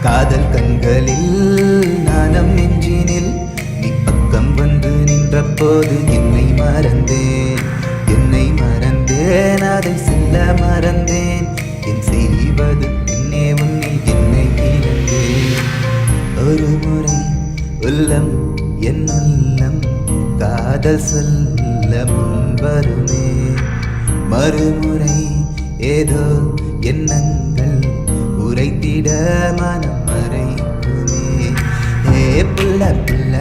காதல் கண்களில் நாணம் நெஞ்சினில் நீ பக்கம் வந்து நின்ற போது என்னை மறந்தேன் அதை செல்ல மறந்தேன் என் செய்வது பின்னே உன்னில் என்னை இழந்தேன் ஒரு முறை உள்ளம் என் உள்ளம் காதல் சொல்ல முன்வருமே மறுமுறை ஏதோ எண்ணங்கள் உரைத்திட மனம் மறைக்குமே ஏ புள்ள புள்ள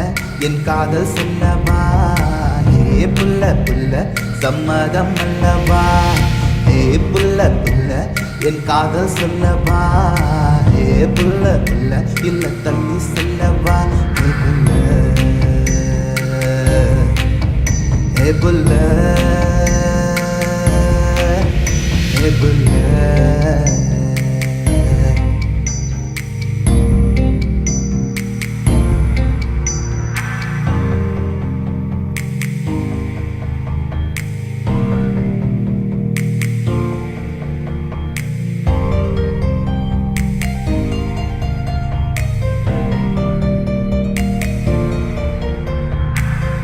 என் காதல் சொல்லவா ஏ புள்ள புள்ள சம்மதம் அல்லவா ஏ புள்ள புள்ள என் காதல் சொல்லவா ஏ புள்ள புள்ள இல்ல தள்ளி சொல்லவா ஏ புள்ள ஏ புள்ள ஏ புள்ள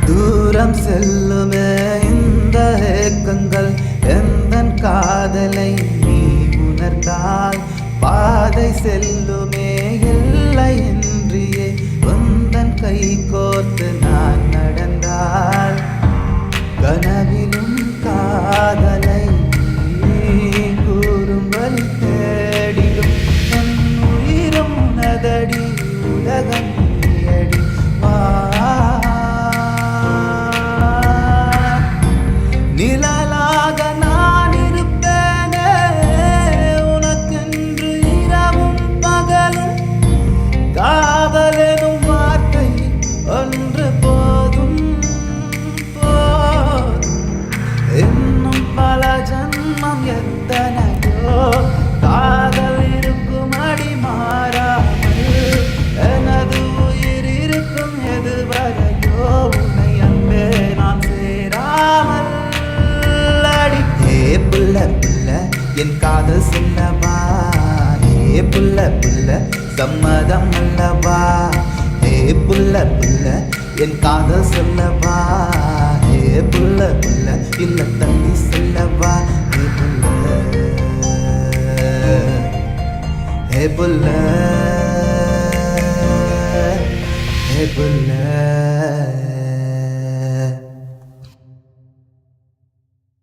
தூரம் செல்லுமே இந்த ஏக்கங்கள் எந்தன் காதலை நீ உணர்ந்தால் பாதை செல்லுமே இல்லை என்றியே உந்தன் கை கோர்த்து நான் நடந்தால் கனவிலும் காதலை கூறும்பல் தேடிடும் என் உயிரும் நதடி உலகம் அடி வா நிழலாக நான் இருப்பேனே உனக்கென்று இரவும் பகலும் காதலெனும் வார்த்தை ஒன்று போதும் இன்னும் பல ஜன்மம் எத்தனையோ காதல் இருக்கும் அடி மாறாமல் எனது உயிர் இருக்கும் எதுவரையோ உன்னை அன்பே நான் சேராமல் புள்ள புள்ள என் காதல் சொல்லவா ஏ புள்ள புள்ள சம்மதம் அல்லவா ஏ புள்ள புள்ள என் காதல் சொல்லவா ஏ புள்ள புள்ள இல்ல தள்ளி சொல்லவா ஏ புள்ள ஏ புள்ள ஏ புள்ள